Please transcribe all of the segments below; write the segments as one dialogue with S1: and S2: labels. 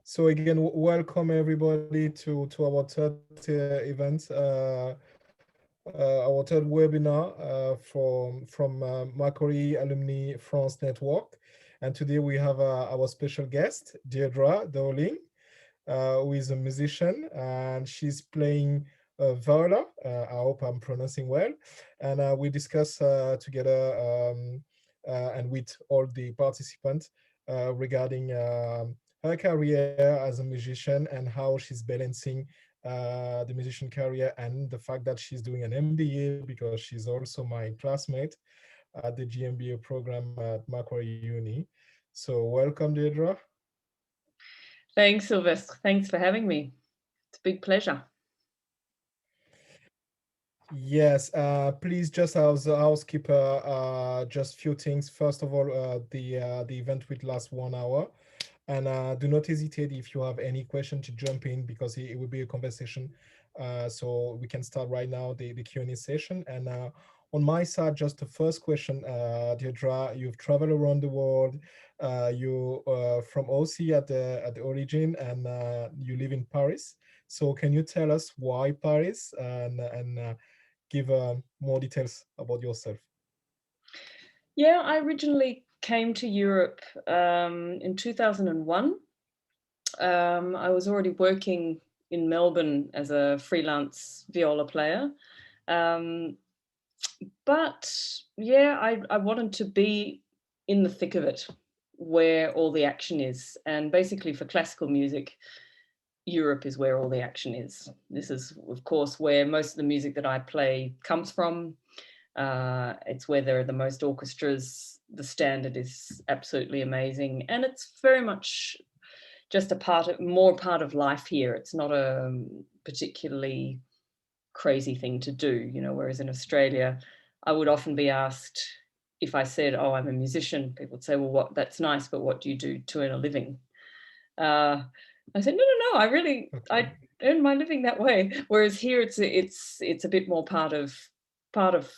S1: So again, welcome everybody to our third event, our third webinar from Macquarie Alumni France Network. And today we have our special guest, Deirdre Dowling, who is a musician, and she's playing viola. I hope I'm pronouncing well. And we discuss together and with all the participants regarding her career as a musician and how she's balancing the musician career and the fact that she's doing an MBA, because she's also my classmate at the GMBA program at Macquarie Uni. So welcome, Deirdre.
S2: Thanks, Sylvester. Thanks for having me. It's a big pleasure.
S1: Yes, please, just as a housekeeper, just few things. First of all, the event will last 1 hour, and do not hesitate if you have any question to jump in, because it will be a conversation. So we can start right now the Q&A session. And on my side, just the first question, Deirdre, you've traveled around the world. You from OC at the origin, and you live in Paris. So can you tell us why Paris, and give more details about yourself?
S2: Yeah, I originally came to Europe in 2001. I was already working in Melbourne as a freelance viola player. But yeah, I wanted to be in the thick of it, where all the action is. And basically for classical music, Europe is where all the action is. This is, of course, where most of the music that I play comes from. It's where there are the most orchestras. The standard is absolutely amazing. And it's very much just more part of life here. It's not a particularly crazy thing to do, whereas in Australia, I would often be asked, if I said, oh, I'm a musician, people would say, well, that's nice, but what do you do to earn a living? I said, no, I earn my living that way. Whereas here, it's a bit more part of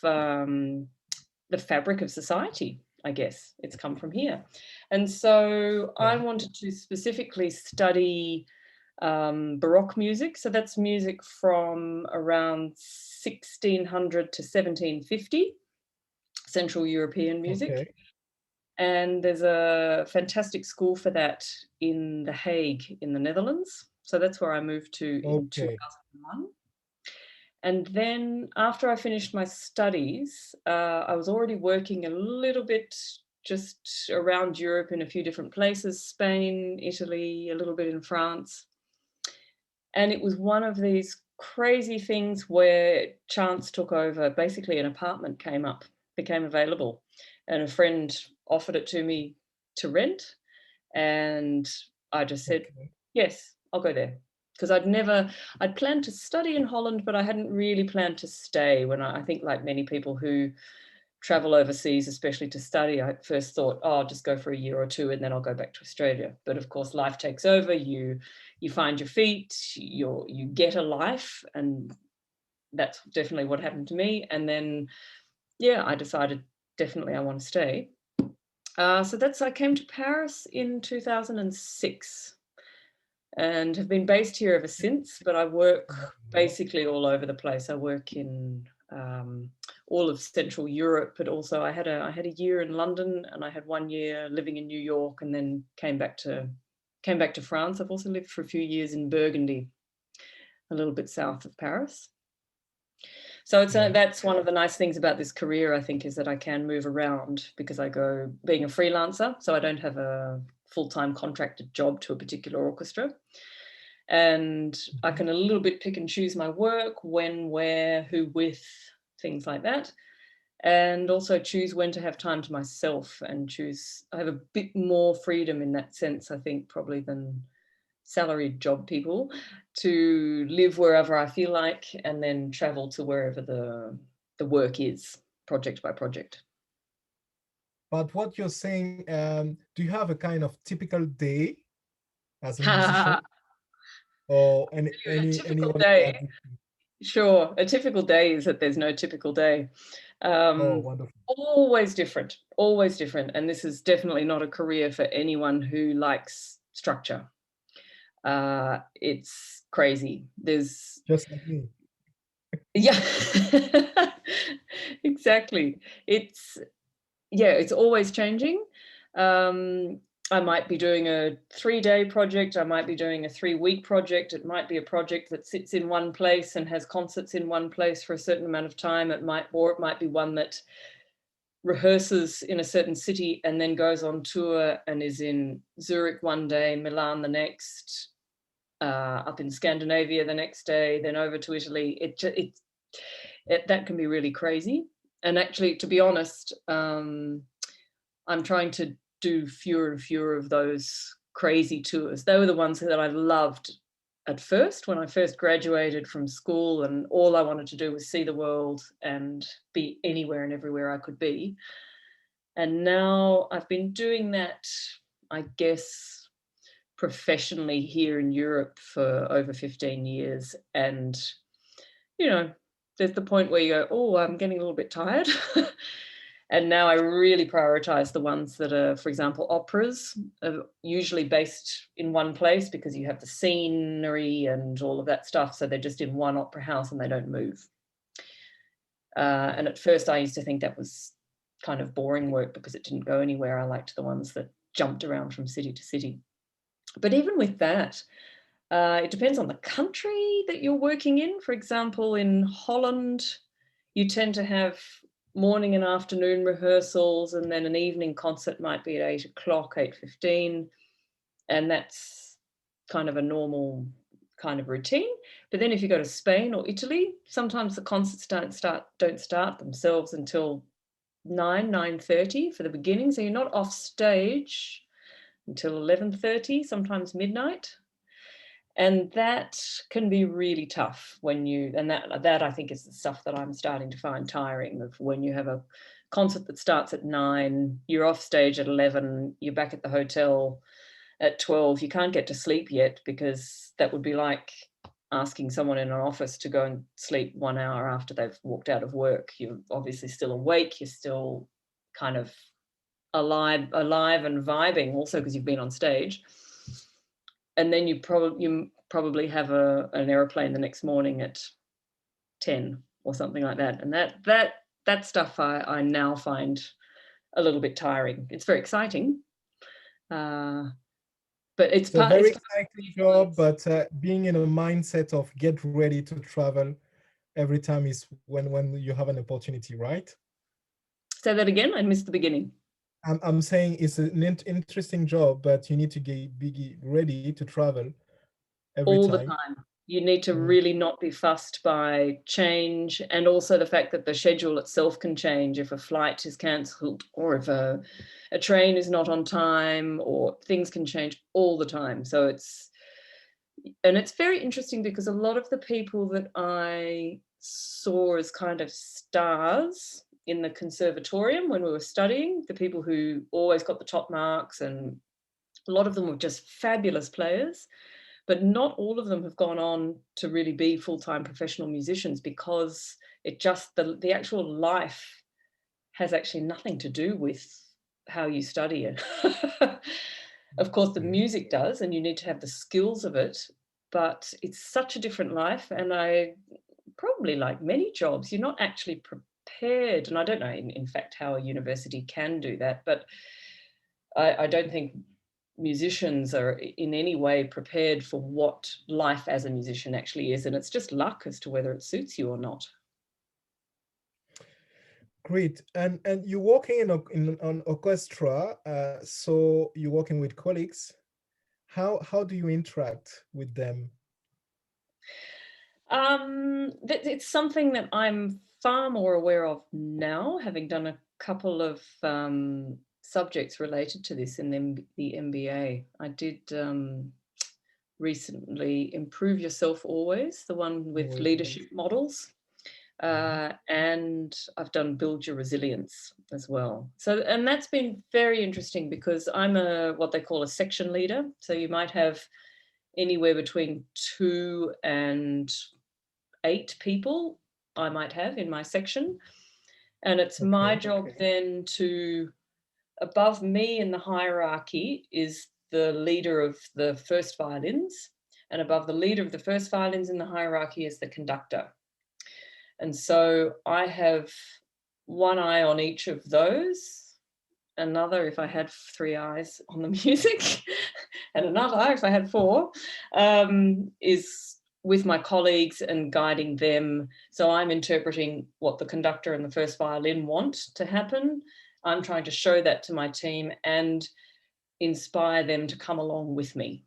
S2: the fabric of society, I guess. It's come from here. And so I wanted to specifically study Baroque music. So that's music from around 1600 to 1750, Central European music.
S1: Okay.
S2: And there's a fantastic school for that in The Hague in the Netherlands. So that's where I moved to in 2001. And then after I finished my studies, I was already working a little bit just around Europe in a few different places, Spain, Italy, a little bit in France. And it was one of these crazy things where chance took over. Basically, an apartment became available, and a friend offered it to me to rent. And I just said, yes, I'll go there. Because I'd planned to study in Holland, but I hadn't really planned to stay. When I think, like many people who travel overseas, especially to study, I first thought, oh, I'll just go for a year or two and then I'll go back to Australia. But of course, life takes over. You find your feet, you get a life, and that's definitely what happened to me. And then, yeah, I decided definitely I want to stay. So I came to Paris in 2006 and have been based here ever since, but I work basically all over the place. I work in all of Central Europe, but also I had a year in London, and I had 1 year living in New York, and then came back to France. I've also lived for a few years in Burgundy, a little bit south of Paris. So that's one of the nice things about this career, I think, is that I can move around because I go being a freelancer. So I don't have a full-time contracted job to a particular orchestra. And I can a little bit pick and choose my work, when, where, who with, things like that. And also choose when to have time to myself, and I have a bit more freedom in that sense, I think, probably than salaried job people, to live wherever I feel like and then travel to wherever the work is, project by project.
S1: But what you're saying, do you have a kind of typical day as a musician? Or any
S2: day? Sure. A typical day is that there's no typical day.
S1: Oh, wonderful.
S2: Always different. And this is definitely not a career for anyone who likes structure. It's crazy. There's
S1: Just like me.
S2: yeah, exactly. It's yeah, it's always changing. I might be doing a 3-day project. I might be doing a 3-week project. It might be a project that sits in one place and has concerts in one place for a certain amount of time. It might be one that rehearses in a certain city and then goes on tour and is in Zurich one day, Milan the next, up in Scandinavia the next day, then over to Italy. That can be really crazy. And actually, to be honest, I'm trying to do fewer and fewer of those crazy tours. They were the ones that I loved at first when I first graduated from school, and all I wanted to do was see the world and be anywhere and everywhere I could be. And now I've been doing that, I guess, professionally here in Europe for over 15 years. And, you know, there's the point where you go, oh, I'm getting a little bit tired. And now I really prioritize the ones that are, for example, operas are usually based in one place because you have the scenery and all of that stuff. So they're just in one opera house and they don't move. And at first I used to think that was kind of boring work because it didn't go anywhere. I liked the ones that jumped around from city to city. But even with that, it depends on the country that you're working in. For example, in Holland, you tend to have morning and afternoon rehearsals, and then an evening concert might be at 8 o'clock, 8:15, and that's kind of a normal kind of routine. But then if you go to Spain or Italy, sometimes the concerts don't start themselves until 9:30 for the beginning. So you're not off stage until 11:30, sometimes midnight. And that can be really tough when you, and that I think is the stuff that I'm starting to find tiring, of when you have a concert that starts at 9, you're off stage at 11, you're back at the hotel at 12, you can't get to sleep yet, because that would be like asking someone in an office to go and sleep 1 hour after they've walked out of work. You're obviously still awake, you're still kind of alive and vibing, also because you've been on stage. And then you probably have an airplane the next morning at 10 or something like that. And that stuff I now find a little bit tiring. It's very exciting, but it's
S1: a
S2: part.
S1: very
S2: It's
S1: exciting job, but being in a mindset of get ready to travel every time is when you have an opportunity, right?
S2: Say that again. I missed the beginning.
S1: I'm saying it's an interesting job, but you need to be ready to travel every
S2: All the
S1: time.
S2: time. You need to really not be fussed by change, and also the fact that the schedule itself can change if a flight is cancelled, or if a train is not on time, or things can change all the time. So it's very interesting, because a lot of the people that I saw as kind of stars in the conservatorium when we were studying, the people who always got the top marks, and a lot of them were just fabulous players, but not all of them have gone on to really be full-time professional musicians, because it just, the actual life has actually nothing to do with how you study it. Of course, the music does, and you need to have the skills of it, but it's such a different life. And I probably, like many jobs, you're not actually prepared. And I don't know, in fact, how a university can do that, but I don't think musicians are in any way prepared for what life as a musician actually is, and it's just luck as to whether it suits you or not.
S1: Great. And you're working in an orchestra, so you're working with colleagues. How do you interact with them?
S2: It's something that I'm far more aware of now, having done a couple of subjects related to this in the MBA. I did recently Improve Yourself Always, the one with leadership models. And I've done Build Your Resilience as well. So, and that's been very interesting, because I'm what they call a section leader. So you might have anywhere between 2 and 8 people I might have in my section. And it's my job then to, above me in the hierarchy is the leader of the first violins. and above the leader of the first violins in the hierarchy is the conductor. And so I have one eye on each of those, another if I had 3 eyes on the music, and another if I had 4, is with my colleagues and guiding them. So I'm interpreting what the conductor and the first violin want to happen. I'm trying to show that to my team and inspire them to come along with me.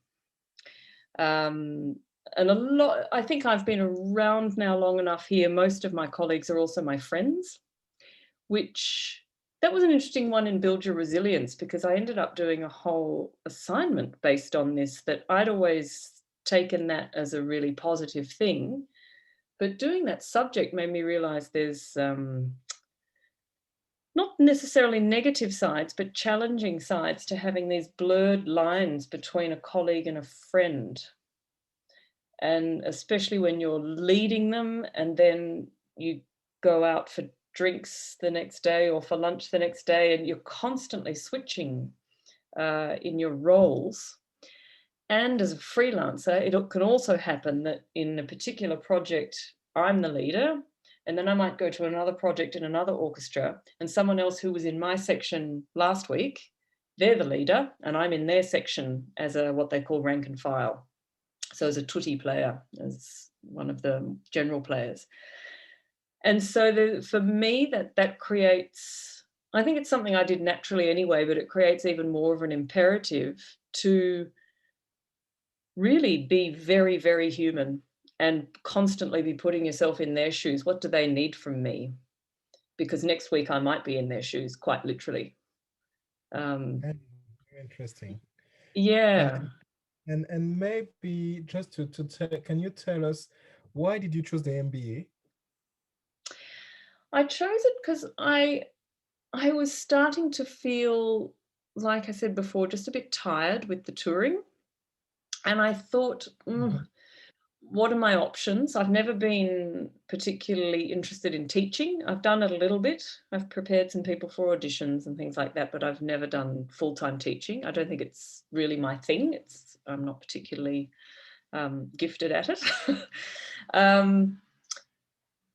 S2: And I think I've been around now long enough here. Most of my colleagues are also my friends, that was an interesting one in Build Your Resilience, because I ended up doing a whole assignment based on this, that I'd always taken that as a really positive thing. But doing that subject made me realize there's not necessarily negative sides, but challenging sides to having these blurred lines between a colleague and a friend. And especially when you're leading them and then you go out for drinks the next day or for lunch the next day, and you're constantly switching in your roles. And as a freelancer, it can also happen that in a particular project, I'm the leader, and then I might go to another project in another orchestra, and someone else who was in my section last week, they're the leader, and I'm in their section as a what they call rank and file. So as a tutti player, as one of the general players. And so for me, that creates, I think it's something I did naturally anyway, but it creates even more of an imperative to really be very, very human and constantly be putting yourself in their shoes. What do they need from me? Because next week I might be in their shoes, quite literally.
S1: Interesting.
S2: Yeah.
S1: And maybe just to tell, can you tell us, why did you choose the MBA?
S2: I chose it because I was starting to feel, like I said before, just a bit tired with the touring. And I thought, what are my options? I've never been particularly interested in teaching. I've done it a little bit. I've prepared some people for auditions and things like that, but I've never done full-time teaching. I don't think it's really my thing. I'm not particularly gifted at it.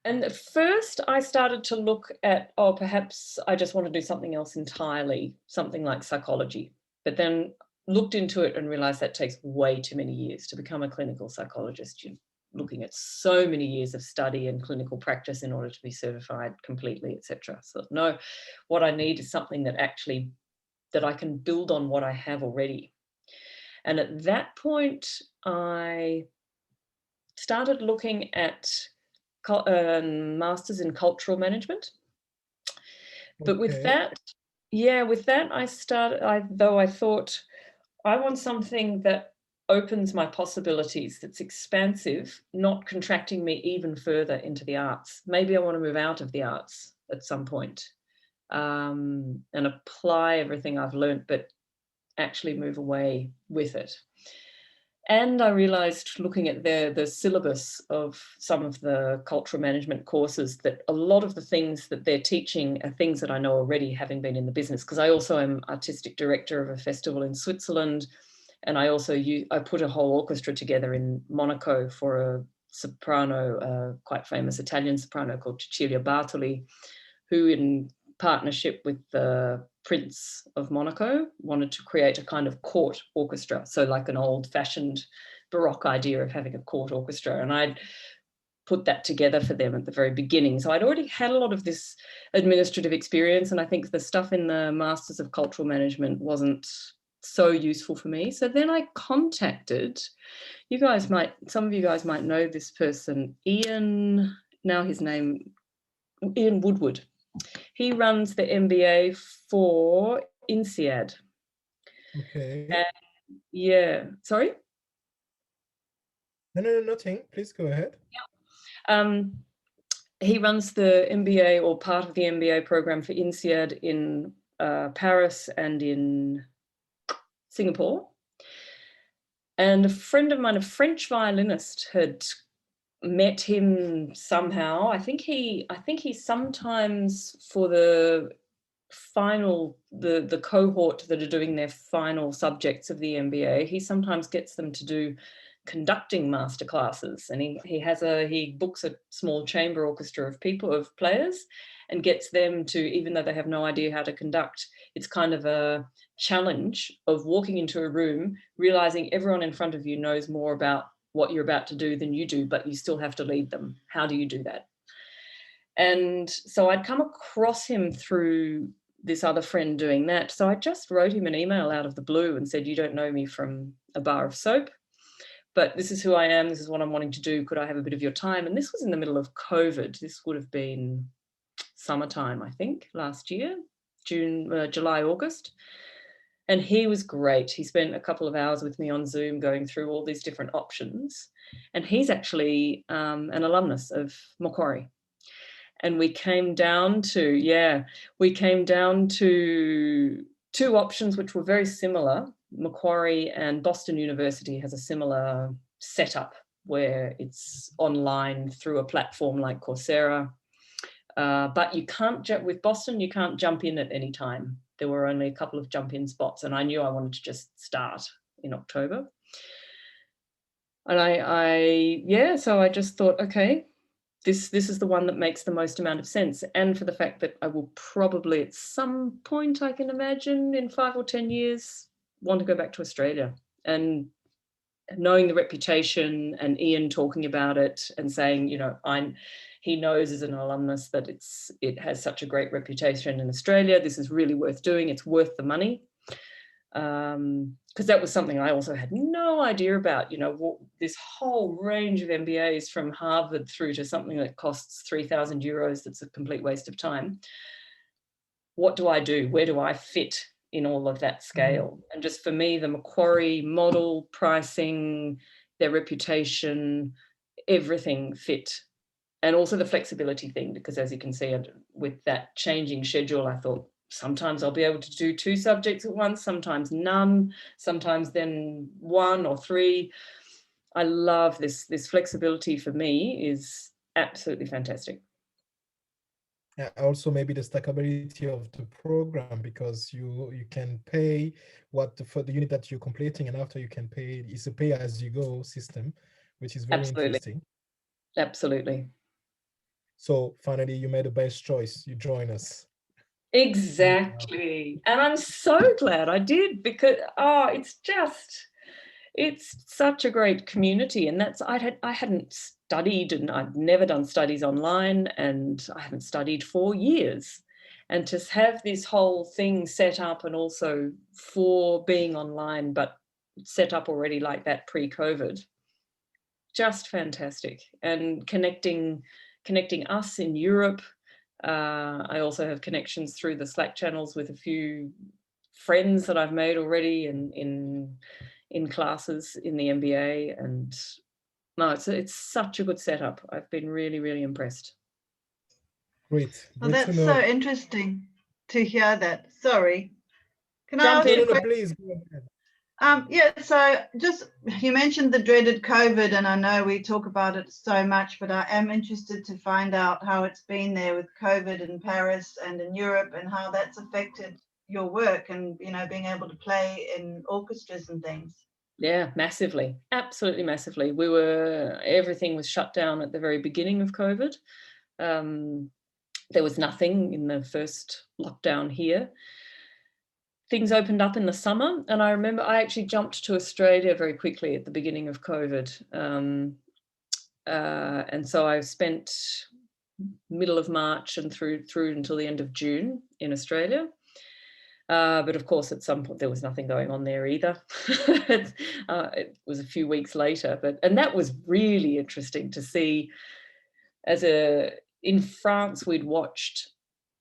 S2: And at first I started to look at, perhaps I just want to do something else entirely, something like psychology. But then looked into it and realized that takes way too many years to become a clinical psychologist. You're looking at so many years of study and clinical practice in order to be certified completely, etc. So no, what I need is something that I can build on what I have already. And at that point, I started looking at masters in cultural management. But with that, I thought I want something that opens my possibilities, that's expansive, not contracting me even further into the arts. Maybe I want to move out of the arts at some point, and apply everything I've learned, but actually move away with it. And I realized, looking at the syllabus of some of the cultural management courses, that a lot of the things that they're teaching are things that I know already, having been in the business, because I also am artistic director of a festival in Switzerland. And I also I put a whole orchestra together in Monaco for a soprano, quite famous Italian soprano called Cecilia Bartoli, who, in partnership with the Prince of Monaco, wanted to create a kind of court orchestra. So like an old-fashioned Baroque idea of having a court orchestra. And I'd put that together for them at the very beginning. So I'd already had a lot of this administrative experience, and I think the stuff in the Masters of Cultural Management wasn't so useful for me. So then I contacted, some of you guys might know this person, Ian Woodward. He runs the MBA for INSEAD.
S1: Okay.
S2: Sorry?
S1: No, nothing. Please go ahead.
S2: Yeah. He runs the MBA, or part of the MBA program, for INSEAD in Paris and in Singapore. And a friend of mine, a French violinist, had met him somehow. I think he sometimes, for the final, the cohort that are doing their final subjects of the MBA, he sometimes gets them to do conducting masterclasses, and he books a small chamber orchestra of players, and gets them to, even though they have no idea how to conduct, it's kind of a challenge of walking into a room, realizing everyone in front of you knows more about what you're about to do than you do, but you still have to lead them. How do you do that? And so I'd come across him through this other friend doing that. So I just wrote him an email out of the blue and said, you don't know me from a bar of soap, but this is who I am. This is what I'm wanting to do. Could I have a bit of your time? And this was in the middle of COVID. This would have been summertime, I think, last year, July, August. And he was great. He spent a couple of hours with me on Zoom going through all these different options. And he's actually an alumnus of Macquarie. And we came down to two options which were very similar. Macquarie and Boston University has a similar setup where it's online through a platform like Coursera. But you can't, with Boston, you can't jump in at any time. There were only a couple of jump-in spots, and I knew I wanted to just start in October. And so I just thought, okay, this is the one that makes the most amount of sense. And for the fact that I will probably at some point, I can imagine in 5 or 10 years, want to go back to Australia. And knowing the reputation and Ian talking about it and saying, you know, he knows as an alumnus that it has such a great reputation in Australia. This is really worth doing. It's worth the money. Because that was something I also had no idea about, you know, this whole range of MBAs from Harvard through to something that costs 3,000 euros. That's a complete waste of time. What do I do? Where do I fit in all of that scale? And just for me, the Macquarie model, pricing, their reputation, everything fit. And also the flexibility thing, because as you can see, with that changing schedule, I thought sometimes I'll be able to do 2 subjects at once, sometimes none, sometimes then 1 or 3. I love this flexibility. For me is absolutely fantastic.
S1: Also maybe the stackability of the program, because you can pay for the unit that you're completing, and after you can pay, it's a pay as you go system, which is very interesting.
S2: Absolutely.
S1: So finally you made the best choice. You join us.
S2: Exactly. And I'm so glad I did, because it's such a great community. And I hadn't studied, and I'd never done studies online, and I haven't studied for years. And to have this whole thing set up, and also for being online, but set up already like that pre-COVID, just fantastic. And connecting us in Europe. I also have connections through the Slack channels with a few friends that I've made already in classes in the MBA. And no, it's such a good setup. I've been really, really impressed.
S1: Great.
S3: Well, that's so interesting to hear that. Sorry. Can I ask
S1: you? No, please go ahead.
S3: Yeah, so just, you mentioned the dreaded COVID, and I know we talk about it so much, but I am interested to find out how it's been there with COVID in Paris and in Europe, and how that's affected your work and, you know, being able to play in orchestras and things.
S2: Yeah, massively, absolutely massively. Everything was shut down at the very beginning of COVID. There was nothing in the first lockdown here. Things opened up in the summer, and I remember I actually jumped to Australia very quickly at the beginning of COVID. And so I spent middle of March and through until the end of June in Australia. But of course, at some point there was nothing going on there either. It was a few weeks later, and that was really interesting to see. In France, we'd watched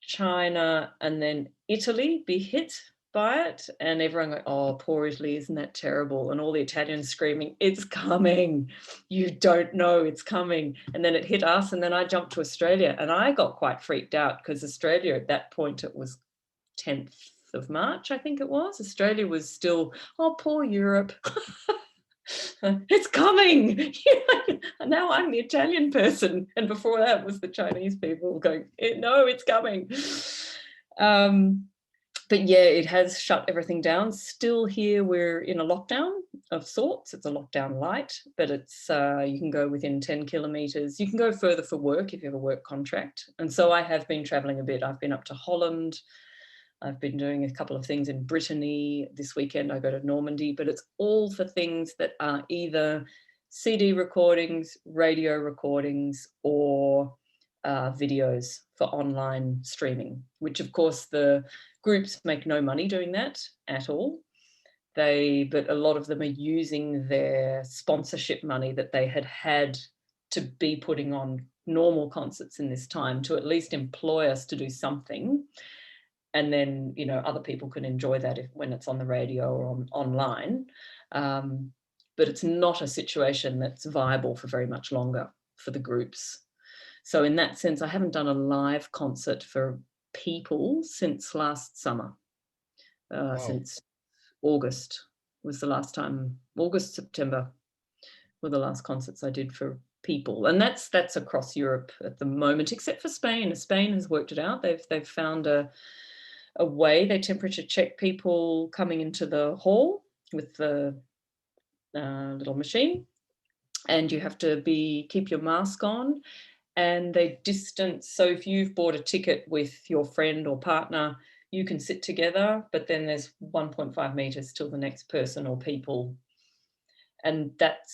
S2: China and then Italy be hit by it, and everyone going, oh, poor Italy, isn't that terrible? And all the Italians screaming, it's coming, you don't know, it's coming. And then it hit us, and then I jumped to Australia, and I got quite freaked out, because Australia at that point, it was 10th of March, I think it was. Australia was still, oh, poor Europe. It's coming. Now I'm the Italian person, and before that was the Chinese people going, no, it's coming. But yeah, it has shut everything down. Still here, we're in a lockdown. of sorts. It's a lockdown light, but it's you can go within 10 kilometres. You can go further for work if you have a work contract. And so I have been travelling a bit. I've been up to Holland. I've been doing a couple of things in Brittany. This weekend I go to Normandy, but it's all for things that are either CD recordings, radio recordings, or videos for online streaming, which of course the groups make no money doing that at all. But a lot of them are using their sponsorship money that they had to be putting on normal concerts in this time to at least employ us to do something. And then, you know, other people can enjoy that when it's on the radio or online. But it's not a situation that's viable for very much longer for the groups. So in that sense, I haven't done a live concert for people since last summer,
S1: Wow.
S2: since August was the last time. August, September were the last concerts I did for people. And that's across Europe at the moment, except for Spain. Spain has worked it out. They've found a way. They temperature check people coming into the hall with the little machine, and you have to keep your mask on, and they distance. So if you've bought a ticket with your friend or partner, you can sit together, but then there's 1.5 meters till the next person or people. And that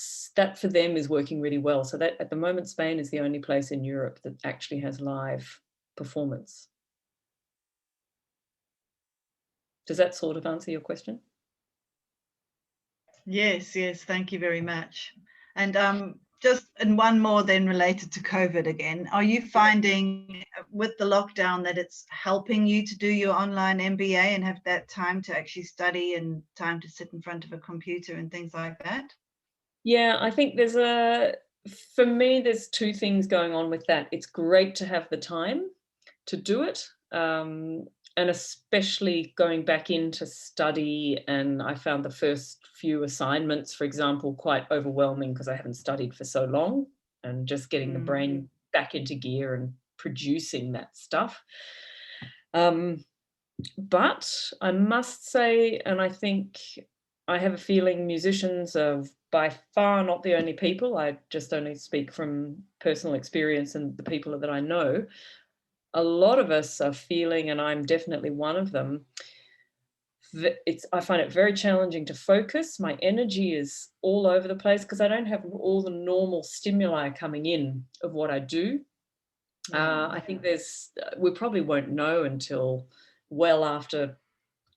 S2: for them is working really well. So that at the moment, Spain is the only place in Europe that actually has live performance. Does that sort of answer your question?
S3: Yes, thank you very much. And just and one more then related to COVID again, are you finding with the lockdown that it's helping you to do your online MBA and have that time to actually study and time to sit in front of a computer and things like that?
S2: Yeah, I think for me, there's two things going on with that. It's great to have the time to do it. And especially going back into study, and I found the first few assignments, for example, quite overwhelming because I haven't studied for so long, and just getting the brain back into gear and producing that stuff. But I must say, and I think I have a feeling musicians are by far not the only people. I just only speak from personal experience and the people that I know. A lot of us are feeling, and I'm definitely one of them, I find it very challenging to focus. My energy is all over the place because I don't have all the normal stimuli coming in of what I do. I think we probably won't know until well after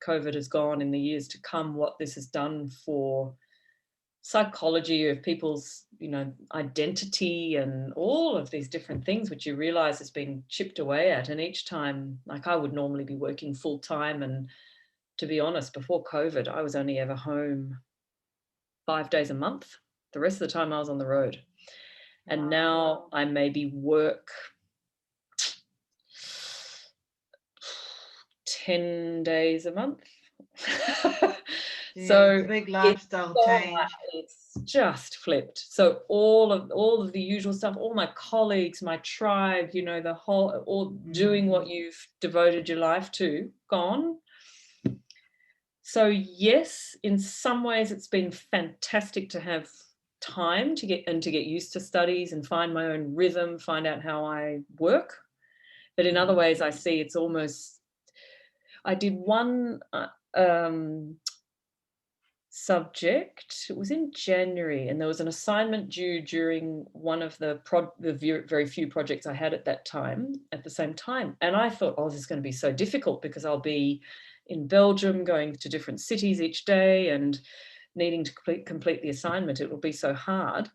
S2: COVID has gone in the years to come what this has done for psychology of people's, identity and all of these different things, which you realize is being chipped away at. And each time, like I would normally be working full time. And to be honest, before COVID, I was only ever home 5 days a month. The rest of the time I was on the road. And now I maybe work 10 days a month.
S3: Yeah,
S2: so
S3: it's a big lifestyle change.
S2: It's just flipped. So all of the usual stuff, all my colleagues, my tribe, the whole, all doing what you've devoted your life to, gone. So yes, in some ways it's been fantastic to have time to get used to studies and find my own rhythm, find out how I work. But in other ways I see it's almost, I did one subject, it was in January, and there was an assignment due during one of the very few projects I had at that time at the same time. And I thought, this is going to be so difficult because I'll be in Belgium going to different cities each day and needing to complete the assignment. It will be so hard.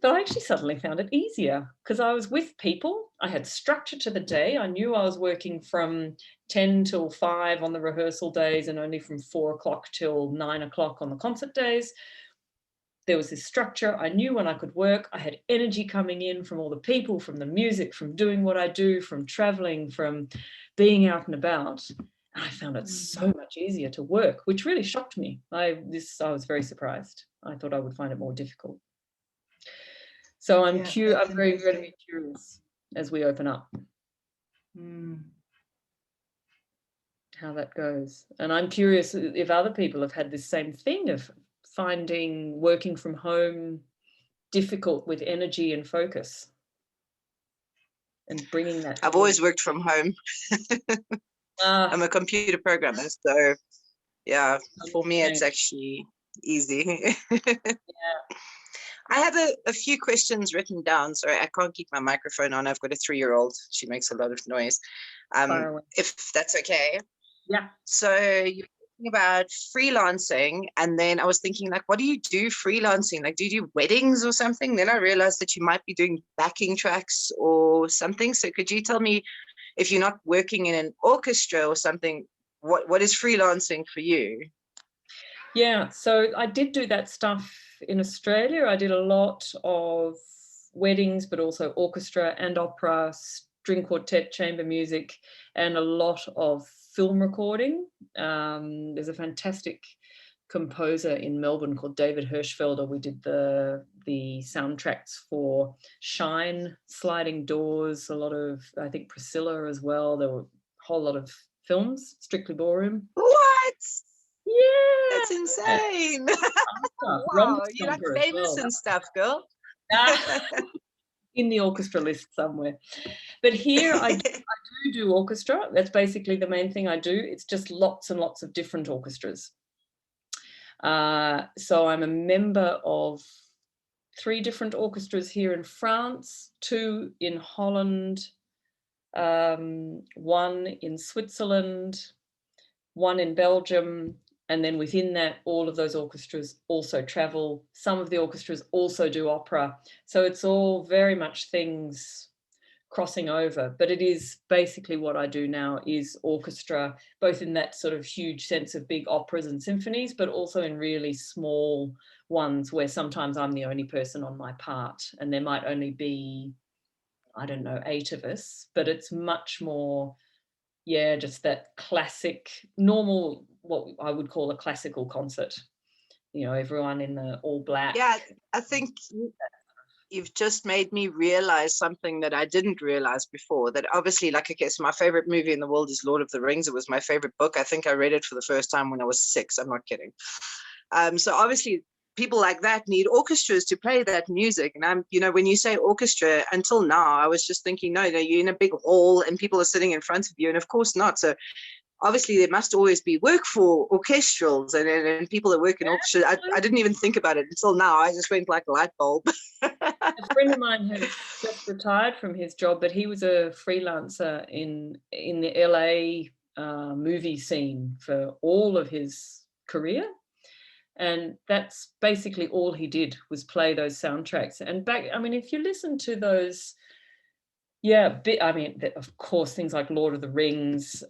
S2: But I actually suddenly found it easier because I was with people. I had structure to the day. I knew I was working from 10 till 5 on the rehearsal days and only from 4 o'clock till 9 o'clock on the concert days. There was this structure. I knew when I could work. I had energy coming in from all the people, from the music, from doing what I do, from traveling, from being out and about. And I found it so much easier to work, which really shocked me. I was very surprised. I thought I would find it more difficult. So I'm very, very curious as we open up how that goes. And I'm curious if other people have had this same thing of finding working from home difficult with energy and focus, and bringing that
S4: I've always worked from home. I'm a computer programmer, so yeah, for me it's actually easy. I have a few questions written down. Sorry, I can't keep my microphone on. I've got a 3-year-old. She makes a lot of noise. If that's okay.
S2: Yeah.
S4: So you're talking about freelancing, and then I was thinking, like, what do you do freelancing? Like, do you do weddings or something? Then I realized that you might be doing backing tracks or something. So could you tell me, if you're not working in an orchestra or something, what is freelancing for you?
S2: Yeah, so I did do that stuff in Australia. I did a lot of weddings, but also orchestra and opera, string quartet, chamber music, and a lot of film recording. There's a fantastic composer in Melbourne called David Hirschfelder. We did the soundtracks for Shine, Sliding Doors, a lot of, I think, Priscilla as well. There were a whole lot of films, Strictly Ballroom.
S4: What?
S2: Yeah,
S4: that's insane.
S2: Wow,
S4: you're like famous and stuff, girl.
S2: In the orchestra list somewhere. But here I do orchestra. That's basically the main thing I do. It's just lots and lots of different orchestras. So I'm a member of 3 different orchestras here in France, 2 in Holland, 1 in Switzerland, 1 in Belgium, and then within that, all of those orchestras also travel. Some of the orchestras also do opera. So it's all very much things crossing over, but it is basically what I do now is orchestra, both in that sort of huge sense of big operas and symphonies, but also in really small ones where sometimes I'm the only person on my part, and there might only be, I don't know, 8 of us, but it's much more, yeah, just that classic, normal, what I would call a classical concert. You know, everyone in the all black.
S4: Yeah, I think you've just made me realize something that I didn't realize before, that obviously, like, okay, so my favorite movie in the world is Lord of the Rings. It was my favorite book. I think I read it for the first time when I was 6. I'm not kidding. So obviously people like that need orchestras to play that music. And I'm, you know, when you say orchestra, until now, I was just thinking, no, you're in a big hall and people are sitting in front of you. And of course not. So obviously there must always be work for orchestrals and people that work in orchestra. I didn't even think about it until now. I just went like a light bulb.
S2: A friend of mine has just retired from his job, but he was a freelancer in the LA movie scene for all of his career. And that's basically all he did, was play those soundtracks. And back, I mean, if you listen to those, I mean, of course, things like Lord of the Rings,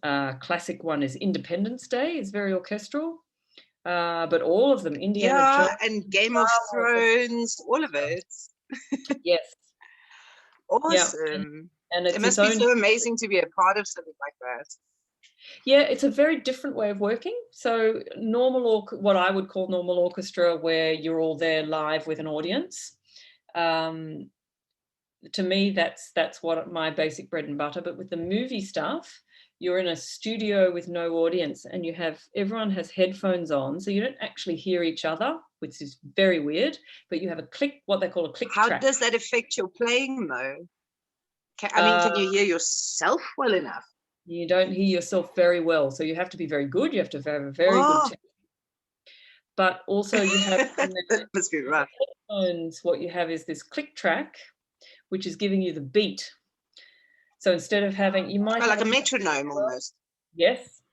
S2: classic one is Independence Day, is very orchestral. But all of them, Indiana Jones,
S4: and Game of Thrones, all of it.
S2: Yes.
S4: Awesome.
S2: Yeah. And
S4: it must be so amazing to be a part of something like that.
S2: Yeah, it's a very different way of working. So what I would call normal orchestra, where you're all there live with an audience. To me, that's what my basic bread and butter. But with the movie stuff, you're in a studio with no audience, and everyone has headphones on, so you don't actually hear each other, which is very weird. But you have what they call a click track.
S4: How does that affect your playing, though? Can you hear yourself well enough?
S2: You don't hear yourself very well, so you have to be very good. You have to have a very good technique. But also you have
S4: that must be rough.
S2: Headphones, what you have is this click track, which is giving you the beat. So instead of having, you might
S4: like a metronome almost.
S2: Yes,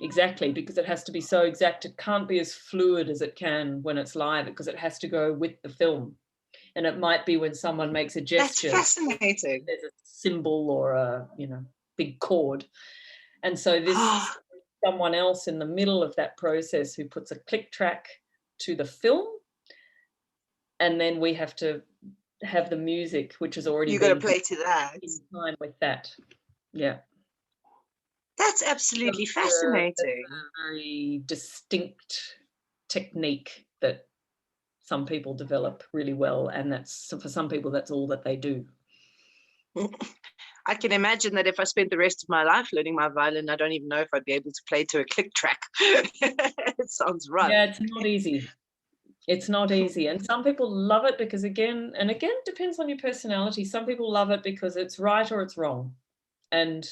S2: exactly, because it has to be so exact. It can't be as fluid as it can when it's live, because it has to go with the film. And it might be when someone makes a gesture.
S4: That's fascinating.
S2: There's a symbol or a, big chord. And so this is someone else in the middle of that process who puts a click track to the film, and then we have to have the music, which is already
S4: you got to play to that
S2: in time with that. Yeah,
S4: that's absolutely fascinating.
S2: That's a very distinct technique that some people develop really well, and for some people that's all that they do.
S4: I can imagine that if I spent the rest of my life learning my violin, I don't even know if I'd be able to play to a click track. It sounds rough.
S2: Yeah, it's not easy. It's not easy. And some people love it because again, depends on your personality. Some people love it because it's right or it's wrong. And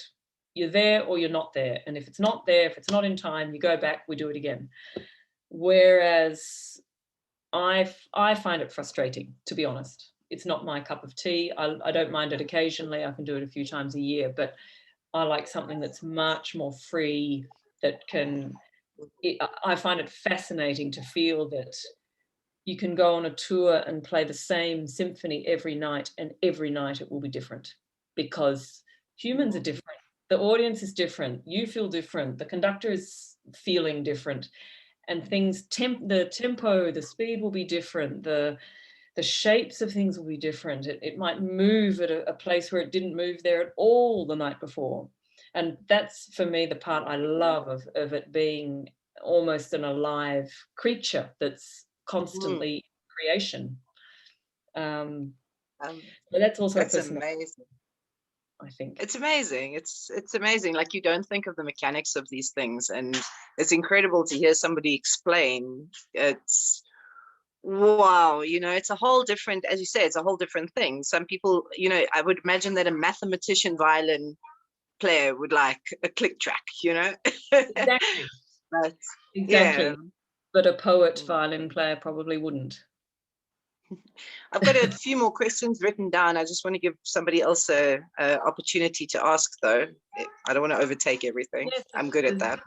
S2: you're there or you're not there. And if it's not there, if it's not in time, you go back, we do it again. Whereas I find it frustrating, to be honest. It's not my cup of tea. I don't mind it occasionally. I can do it a few times a year, but I like something that's much more free, that can, I find it fascinating to feel that you can go on a tour and play the same symphony every night, and every night it will be different because humans are different. The audience is different. You feel different. The conductor is feeling different, and things, the tempo, the speed will be different. The shapes of things will be different. It might move at a place where it didn't move there at all the night before. And that's, for me, the part I love of it being almost an alive creature that's constantly creation. So that's also
S4: that's amazing.
S2: I think
S4: it's amazing. It's amazing. Like, you don't think of the mechanics of these things, and it's incredible to hear somebody explain. It's wow, you know, it's a whole different, as you say, it's a whole different thing. Some people, you know, I would imagine that a mathematician violin player would like a click track, you know.
S2: Exactly.
S4: But,
S2: exactly.
S4: yeah.
S2: But a poet violin player probably wouldn't.
S4: I've got a few more questions written down. I just want to give somebody else a opportunity to ask, though. I don't want to overtake everything. Yes, I'm good at that.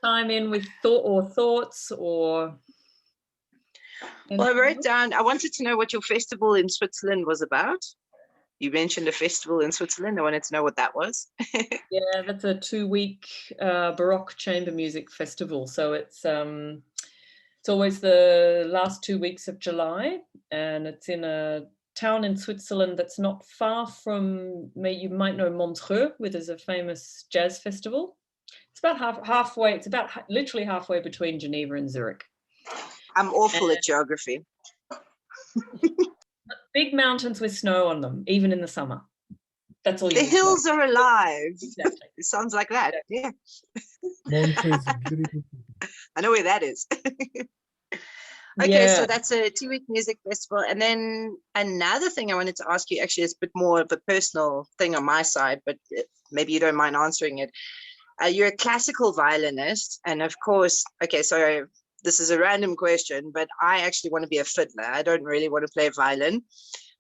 S2: Time in with thoughts or.
S4: Well, I wrote down, I wanted to know what your festival in Switzerland was about. You mentioned a festival in Switzerland. I wanted to know what that was.
S2: Yeah, that's a 2-week Baroque chamber music festival. So it's always the last 2 weeks of July, and it's in a town in Switzerland that's not far from me. You might know Montreux, where there's a famous jazz festival. It's about halfway. It's about literally halfway between Geneva and Zurich.
S4: I'm awful at geography.
S2: Big mountains with snow on them, even in the summer. That's all you
S4: The
S2: need
S4: hills are alive.
S2: Exactly.
S4: It sounds like that. Yeah.
S1: Beautiful.
S4: I know where that is. Okay, so that's a 2-week music festival. And then another thing I wanted to ask you, actually, is a bit more of a personal thing on my side, but maybe you don't mind answering it. You're a classical violinist. And of course, okay, so this is a random question, but I actually want to be a fiddler. I don't really want to play violin.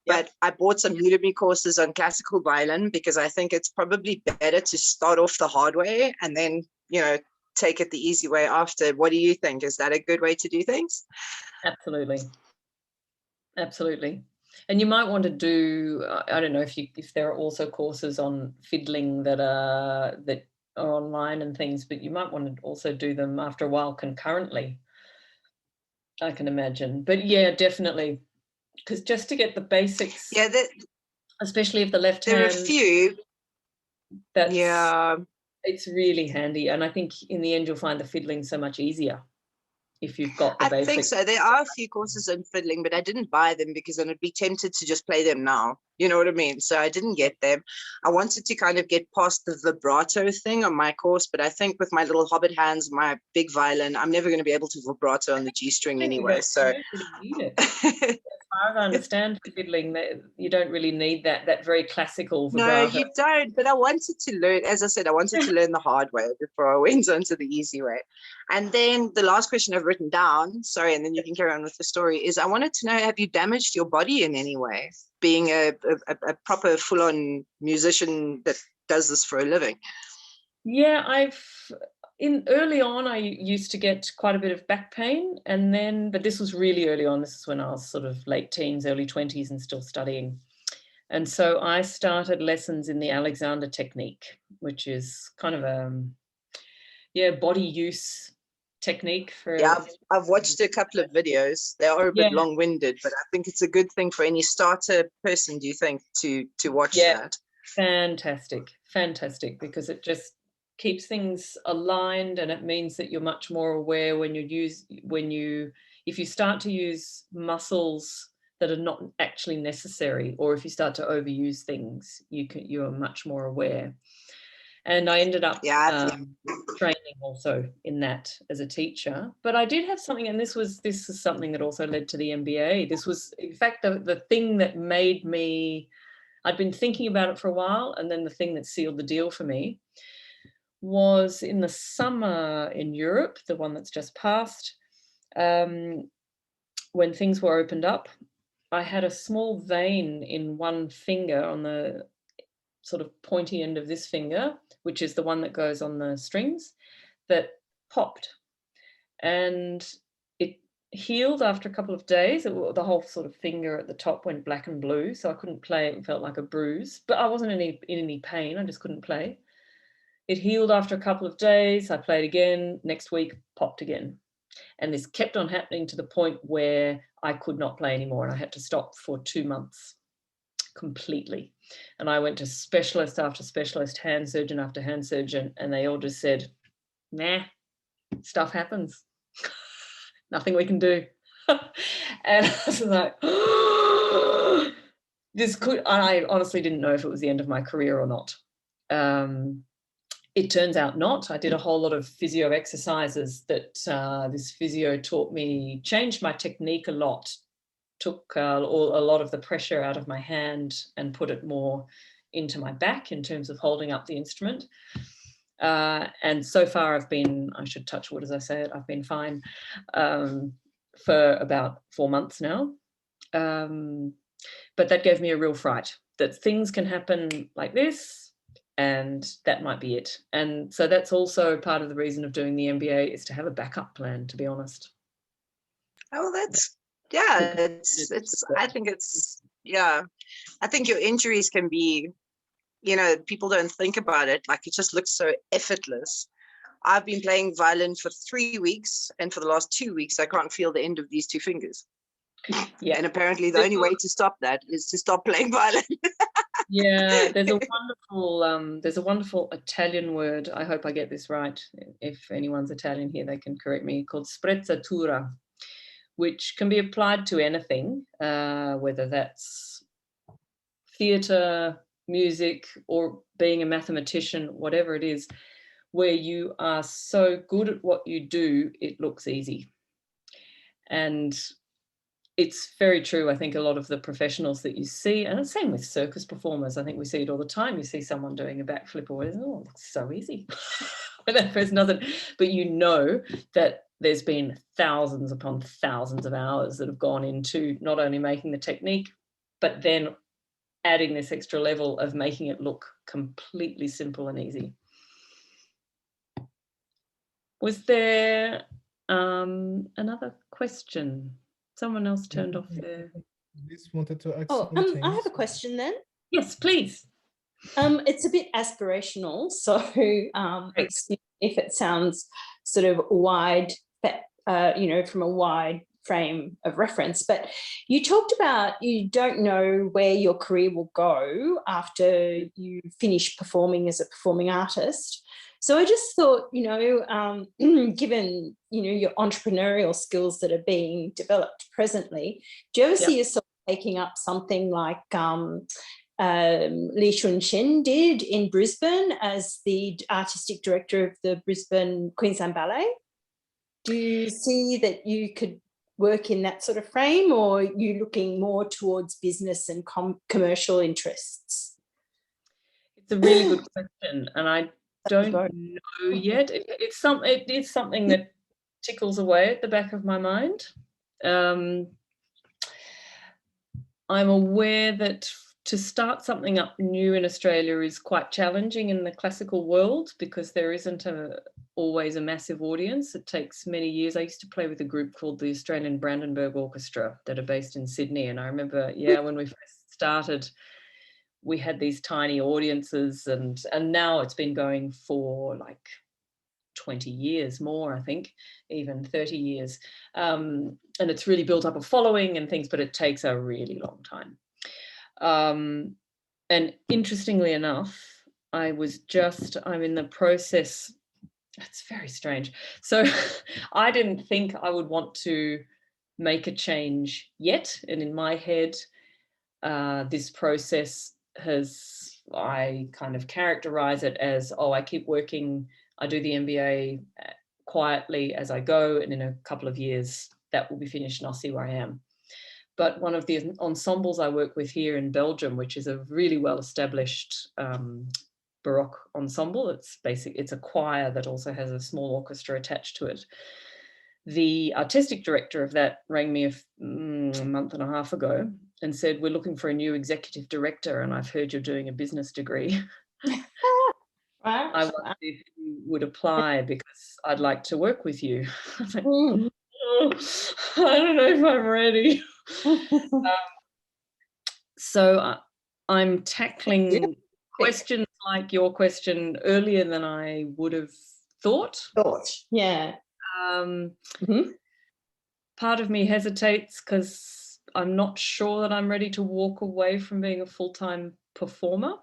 S4: But I bought some Udemy courses on classical violin because I think it's probably better to start off the hard way and then, you know, take it the easy way after. What do you think? Is that a good way to do things?
S2: Absolutely. Absolutely. And you might want to do, I don't know if there are also courses on fiddling that are online and things, but you might want to also do them after a while concurrently, I can imagine. But yeah, definitely. Because just to get the basics, especially if the left hand,
S4: there are a few.
S2: It's really handy, and I think in the end you'll find the fiddling so much easier if you've got the basics.
S4: I think so. There are a few courses on fiddling, but I didn't buy them because then I'd be tempted to just play them now. You know what I mean? So I didn't get them. I wanted to kind of get past the vibrato thing on my course, but I think with my little hobbit hands, my big violin, I'm never going to be able to vibrato on the G string anyway. So
S2: as far as I understand fiddling, you don't really need that very classical vibrato.
S4: No, you don't. But I wanted to learn, as I said, I wanted to learn the hard way before I went on to the easy way. And then the last question I've written down, sorry, and then you can carry on with the story, is I wanted to know, have you damaged your body in any way, being a proper full-on musician that does this for a living?
S2: Yeah, early on, I used to get quite a bit of back pain, and then, but this was really early on. This is when I was sort of late teens, early 20s and still studying. And so I started lessons in the Alexander technique, which is kind of a body use technique for.
S4: Yeah, I've watched a couple of videos. They are a bit long-winded, but I think it's a good thing for any starter person, do you think, to watch that?
S2: Fantastic, because it just keeps things aligned, and it means that you're much more aware if you start to use muscles that are not actually necessary, or if you start to overuse things, you are much more aware. And I ended up
S4: Yeah.
S2: training also in that as a teacher. But I did have something, and this is something that also led to the MBA. This was, in fact, the thing that made me, I'd been thinking about it for a while, and then the thing that sealed the deal for me was in the summer in Europe, the one that's just passed, when things were opened up. I had a small vein in one finger on the sort of pointy end of this finger, which is the one that goes on the strings, that popped. And it healed after a couple of days. The whole sort of finger at the top went black and blue, so I couldn't play. It felt like a bruise, but I wasn't in any pain. I just couldn't play. It healed after a couple of days. I played again. Next week, popped again. And this kept on happening to the point where I could not play anymore, and I had to stop for 2 months completely. And I went to specialist after specialist, hand surgeon after hand surgeon, and they all just said, nah, stuff happens. Nothing we can do. And I was like, I honestly didn't know if it was the end of my career or not. It turns out not. I did a whole lot of physio exercises that this physio taught me, changed my technique a lot, took a lot of the pressure out of my hand and put it more into my back in terms of holding up the instrument. And so far I've been, I should touch wood as I say it, I've been fine for about 4 months now. But that gave me a real fright that things can happen like this, and that might be it. And so that's also part of the reason of doing the MBA, is to have a backup plan, to be honest.
S4: Oh, that's, yeah, it's, I think it's, yeah, I think your injuries can be, you know, people don't think about it, like it just looks so effortless. I've been playing violin for 3 weeks, and for the last 2 weeks, I can't feel the end of these 2 fingers. Yeah. And apparently the only way to stop that is to stop playing violin.
S2: Yeah, there's a wonderful Italian word. I hope I get this right. If anyone's Italian here, they can correct me. Called sprezzatura, which can be applied to anything, whether that's theatre, music, or being a mathematician, whatever it is, where you are so good at what you do, it looks easy. And it's very true. I think a lot of the professionals that you see, and the same with circus performers, I think we see it all the time. You see someone doing a backflip or whatever, oh, it looks so easy. When that person does it, but you know that there's been thousands upon thousands of hours that have gone into not only making the technique, but then adding this extra level of making it look completely simple and easy. Was there another question? Someone else turned off their...
S1: Just wanted to ask
S5: I have a question then.
S2: Yes, please.
S5: It's a bit aspirational, so excuse me if it sounds sort of wide, you know, from a wide frame of reference, but you talked about you don't know where your career will go after you finish performing as a performing artist. So I just thought, you know, given, you know, your entrepreneurial skills that are being developed presently, do you ever see yourself taking up something like Li Shun-Shin did in Brisbane as the artistic director of the Brisbane Queensland Ballet? Do you see that you could work in that sort of frame, or are you looking more towards business and commercial interests?
S2: It's a really good question, and I don't know yet. It is something that tickles away at the back of my mind. I'm aware that to start something up new in Australia is quite challenging in the classical world, because there isn't always a massive audience. It takes many years. I used to play with a group called the Australian Brandenburg Orchestra that are based in Sydney, and I remember, when we first started, we had these tiny audiences, and now it's been going for like 20 years more, I think, even 30 years. And it's really built up a following and things, but it takes a really long time. And interestingly enough, I'm in the process, it's very strange. So I didn't think I would want to make a change yet. And in my head, this process has I kind of characterize it as, oh, I keep working, I do the MBA quietly as I go, and in a couple of years that will be finished and I'll see where I am. But one of the ensembles I work with here in Belgium, which is a really well-established Baroque ensemble, it's a choir that also has a small orchestra attached to it. The artistic director of that rang me a month and a half ago and said, we're looking for a new executive director, and I've heard you're doing a business degree. I wondered if you would apply because I'd like to work with you. I was like, oh, I don't know if I'm ready. So I'm tackling questions like your question earlier than I would have thought.
S5: Yeah.
S2: Part of me hesitates because I'm not sure that I'm ready to walk away from being a full-time performer.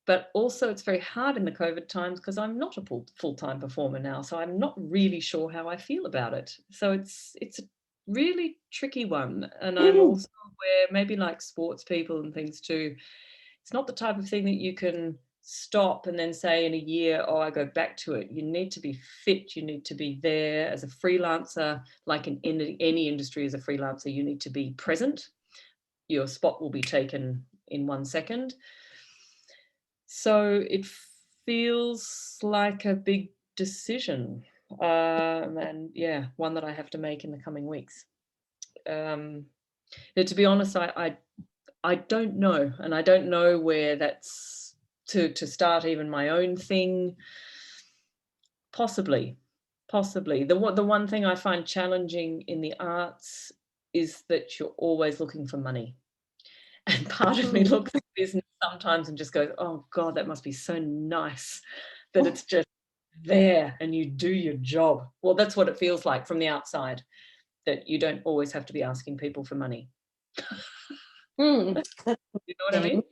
S2: But also it's very hard in the COVID times because I'm not a full-time performer now. So I'm not really sure how I feel about it. So it's a really tricky one. And I'm also aware, maybe like sports people and things too, it's not the type of thing that you can stop and then say in a year, oh, I go back to it. You need to be fit. You need to be there as a freelancer, like in any industry as a freelancer, you need to be present. Your spot will be taken in 1 second. So it feels like a big decision, and yeah, one that I have to make in the coming weeks. To be honest, I don't know, and I don't know where that's to start even my own thing. Possibly. The one thing I find challenging in the arts is that you're always looking for money. And part of me looks at business sometimes and just goes, oh God, that must be so nice that it's just there and you do your job. Well, that's what it feels like from the outside, that you don't always have to be asking people for money. You know what I mean?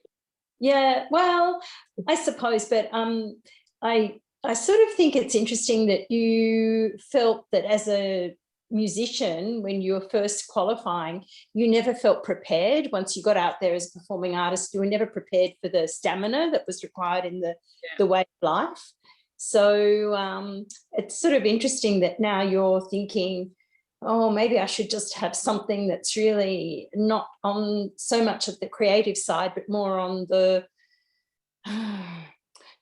S5: Yeah, well, I suppose, but I sort of think it's interesting that you felt that as a musician, when you were first qualifying, you never felt prepared. Once you got out there as a performing artist, you were never prepared for the stamina that was required in the way of life. So it's sort of interesting that now you're thinking, oh, maybe I should just have something that's really not on so much of the creative side, but more on the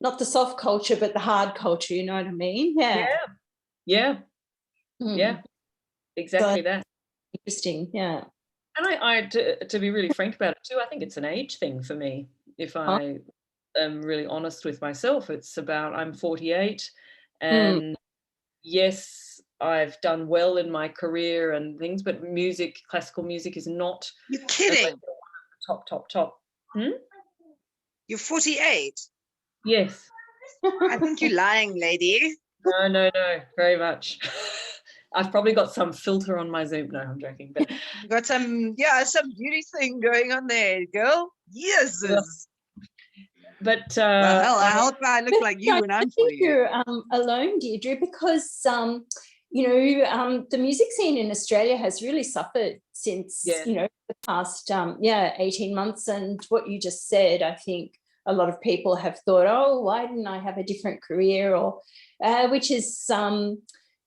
S5: not the soft culture, but the hard culture, you know what I mean?
S2: Yeah. Exactly, so that.
S5: Interesting, yeah.
S2: And I to be really frank about it too, I think it's an age thing for me. If I am really honest with myself, it's about, I'm 48 and yes, I've done well in my career and things, but classical music is not.
S4: You're kidding.
S2: Top.
S4: You're 48?
S2: Yes.
S4: I think you're lying, lady.
S2: No, very much. I've probably got some filter on my Zoom. No, I'm joking. But
S4: you got some beauty thing going on there, girl. Yes.
S2: But
S4: well, hell, I hope I look like you when I'm 48.
S5: You're alone, Deirdre, because the music scene in Australia has really suffered since the past 18 months. And what you just said, I think a lot of people have thought, oh, why didn't I have a different career? Or which is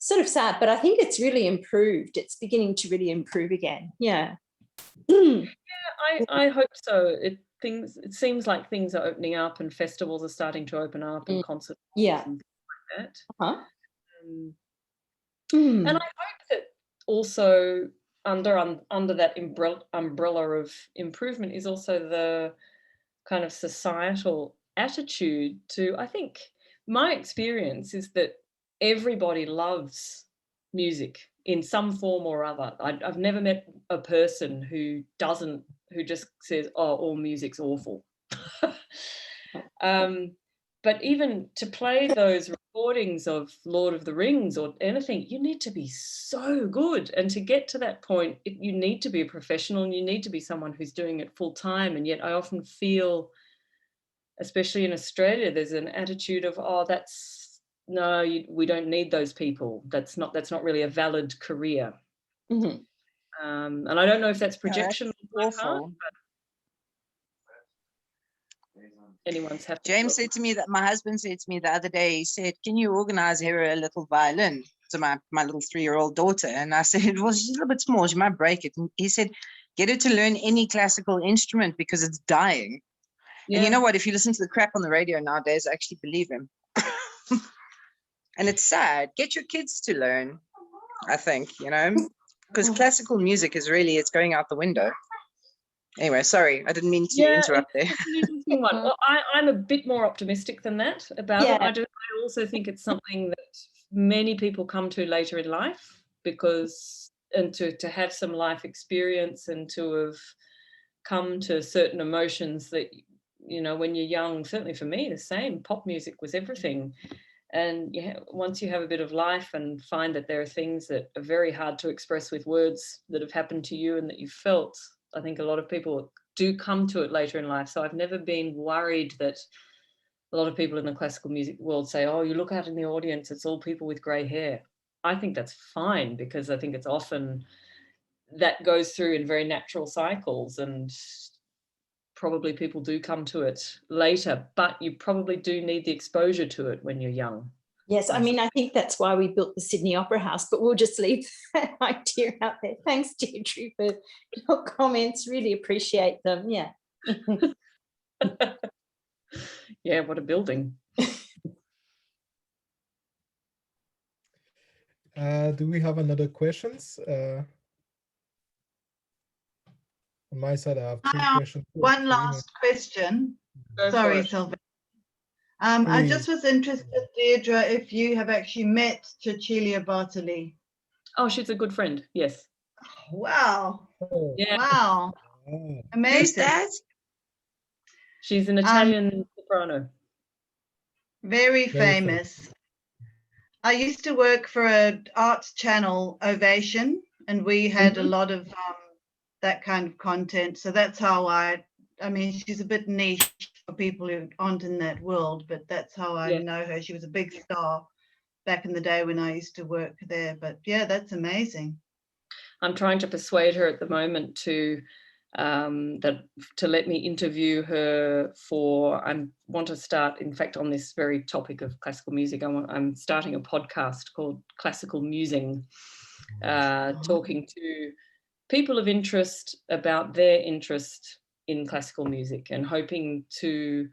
S5: sort of sad, but I think it's really improved. It's beginning to really improve again. Yeah.
S2: I hope so. It seems like things are opening up and festivals are starting to open up and concerts and things like that. And I hope that also under that umbrella of improvement is also the kind of societal attitude to, I think my experience is that everybody loves music in some form or other. I've never met a person who just says, oh, all music's awful. But even to play those recordings of Lord of the Rings or anything, you need to be so good. And to get to that point, you need to be a professional and you need to be someone who's doing it full time. And yet I often feel, especially in Australia, there's an attitude of, oh, we don't need those people. That's not really a valid career. And I don't know if that's projection.
S4: That's awful.
S2: anyone's happy.
S4: James said to me that my husband said to me the other day, he said, can you organize her a little violin to my little 3-year-old daughter? And I said, well, she's a little bit small, she might break it. And he said, get her to learn any classical instrument because it's dying.
S2: Yeah.
S4: And you know what, if you listen to the crap on the radio nowadays, I actually believe him. And it's sad. Get your kids to learn, I think, you know, because classical music is really, it's going out the window. Anyway, sorry, I didn't mean to interrupt there.
S2: It's an interesting one. Well, I'm a bit more optimistic than that about it. I also think it's something that many people come to later in life, because, and to have some life experience and to have come to certain emotions that, you know, when you're young, certainly for me, the same, pop music was everything. And once you have a bit of life and find that there are things that are very hard to express with words that have happened to you and that you've felt, I think a lot of people do come to it later in life. So I've never been worried that a lot of people in the classical music world say, oh, you look out in the audience, it's all people with grey hair. I think that's fine, because I think it's often that goes through in very natural cycles, and probably people do come to it later, but you probably do need the exposure to it when you're young.
S5: Yes, I mean, I think that's why we built the Sydney Opera House, but we'll just leave that idea out there. Thanks, Deirdre, for your comments. Really appreciate them. Yeah.
S2: Yeah, what a building.
S1: Do we have another questions? On my side, I have 2 questions.
S3: One last question. Sorry, Sylvia. I just was interested, Deirdre, if you have actually met Cecilia Bartoli.
S2: Oh, she's a good friend. Yes.
S3: Wow.
S1: Oh.
S2: Yeah.
S3: Wow. Amazing.
S4: Who's that?
S2: She's an Italian soprano.
S3: Very famous. I used to work for an arts channel, Ovation, and we had a lot of that kind of content. So that's how I mean, she's a bit niche for people who aren't in that world, but that's how I know her. She was a big star back in the day when I used to work there. But yeah, that's amazing.
S2: I'm trying to persuade her at the moment to let me interview her for, I want to start, in fact, on this very topic of classical music. I'm starting a podcast called Classical Musing, talking to people of interest about their interest in classical music, and hoping to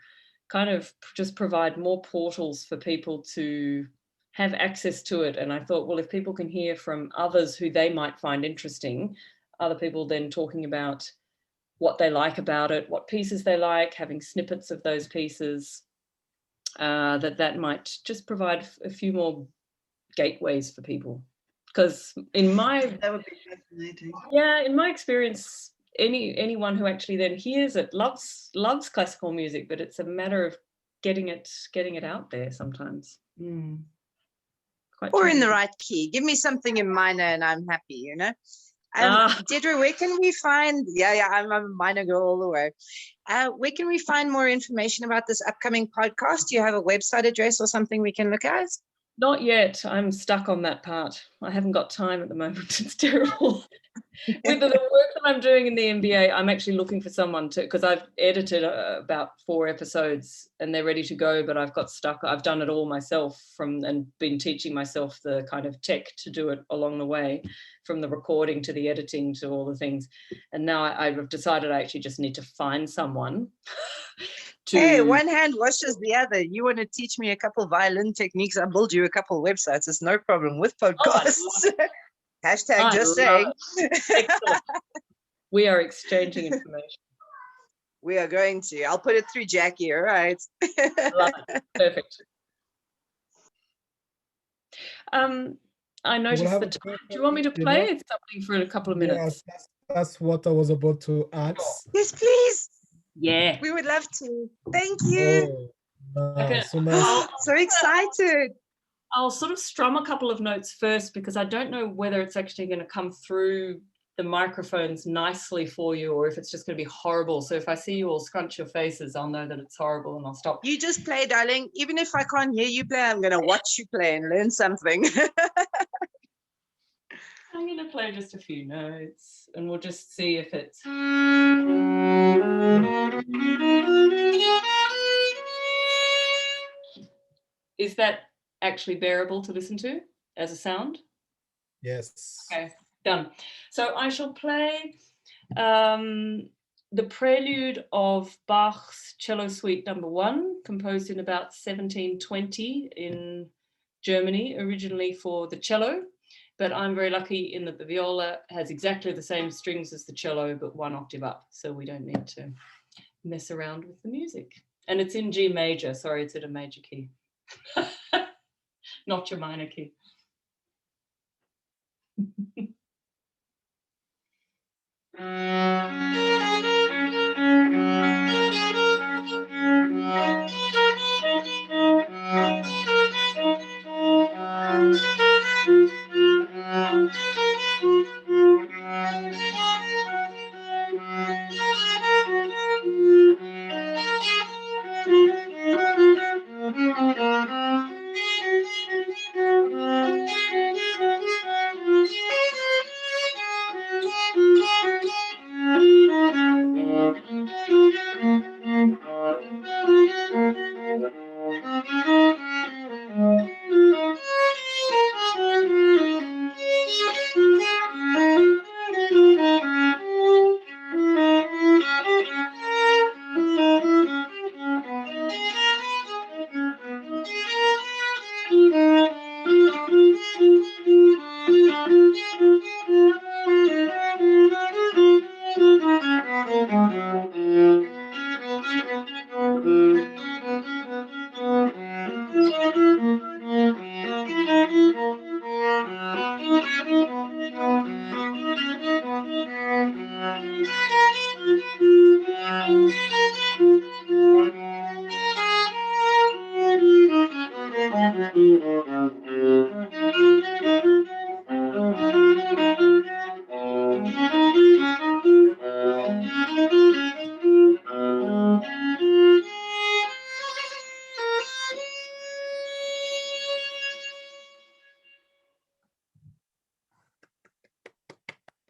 S2: kind of just provide more portals for people to have access to it. And I thought, well, if people can hear from others who they might find interesting, other people then talking about what they like about it, what pieces they like, having snippets of those pieces, that might just provide a few more gateways for people. Because
S3: that would be fascinating.
S2: Yeah, in my experience, anyone who actually then hears it loves classical music, but it's a matter of getting it out there sometimes.
S4: Or in the right key. Give me something in minor and I'm happy, you know. Deirdre, where can we find, I'm a minor girl all the way. Where can we find more information about this upcoming podcast? Do you have a website address or something we can look at?
S2: Not yet. I'm stuck on that part. I haven't got time at the moment. It's terrible. With the work that I'm doing in the MBA, I'm actually looking for someone to, because I've edited about 4 episodes and they're ready to go, but I've got stuck. I've done it all myself and been teaching myself the kind of tech to do it along the way, from the recording to the editing to all the things. And now I've decided I actually just need to find someone.
S4: Hey, one hand washes the other. You want to teach me a couple violin techniques? I'll build you a couple websites. It's no problem with podcasts. Hashtag just saying.
S2: We are exchanging information.
S4: We are going to. I'll put it through Jackie, all right?
S2: Love it. Perfect. I noticed the time. Do you want me to play something for a couple of minutes?
S1: Yes, that's what I was about to ask.
S4: Yes, please.
S2: Yeah.
S4: We would love to. Thank you.
S1: So nice.
S4: So excited.
S2: I'll sort of strum a couple of notes first, because I don't know whether it's actually going to come through the microphones nicely for you, or if it's just going to be horrible. So if I see you all scrunch your faces, I'll know that it's horrible and I'll stop.
S4: You just play, darling. Even if I can't hear you play, I'm going to watch you play and learn something.
S2: I'm going to play just a few notes and we'll just see if it's... Is that actually bearable to listen to as a sound?
S1: Yes.
S2: Okay, done. So I shall play the prelude of Bach's Cello Suite No. 1, composed in about 1720 in Germany, originally for the cello. But I'm very lucky in that the viola has exactly the same strings as the cello, but 1 octave up. So we don't need to mess around with the music. And it's in G major. Sorry, it's at a major key. Not your minor key.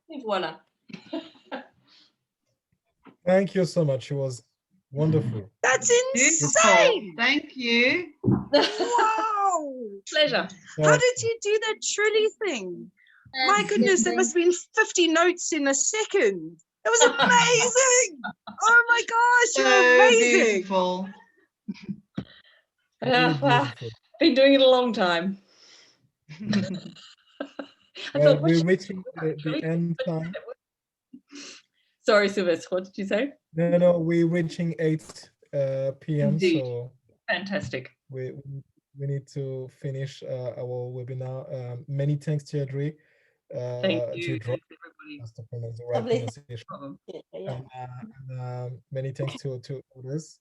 S2: Et voilà.
S1: Thank you so much. It was wonderful.
S4: That's
S3: Beautiful.
S4: insane.
S3: Thank you.
S4: Wow.
S2: Pleasure.
S4: How did you do that trilly thing? My goodness, there must have been 50 notes in a second. That was amazing. Oh my gosh, you're
S3: So
S4: amazing.
S3: beautiful.
S1: Really
S2: Well,
S1: beautiful.
S2: been doing it a long time. I thought,
S1: We're reaching the end time.
S2: Sorry, Sylvester, what did you say?
S1: No, we're reaching 8 p.m.
S2: Indeed.
S1: So
S2: Fantastic.
S1: we need to finish our webinar. Many thanks, Deirdre.
S2: Thank you.
S1: Deirdre,
S2: Thanks,
S1: that's the right
S5: Lovely.
S1: pronunciation.
S2: everybody.
S5: Yeah.
S1: And many thanks to others.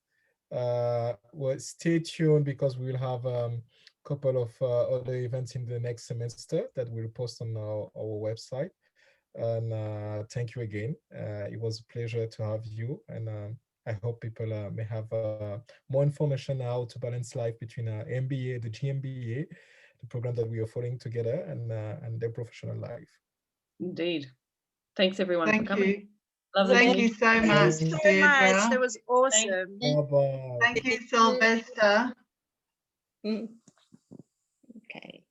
S1: Well, stay tuned because we will have a couple of other events in the next semester that we'll post on our website. And thank you again. It was a pleasure to have you. And I hope people may have more information now to balance life between MBA, the GMBA, the program that we are following together, and their professional life.
S2: Indeed. Thanks, everyone,
S3: Thank
S2: for coming.
S3: you.
S2: Lovely.
S3: Thank you so much,
S4: Thanks so much. That
S3: Deirdre.
S4: was awesome.
S1: Bye-bye.
S3: Thank you, Sylvester.
S5: Okay.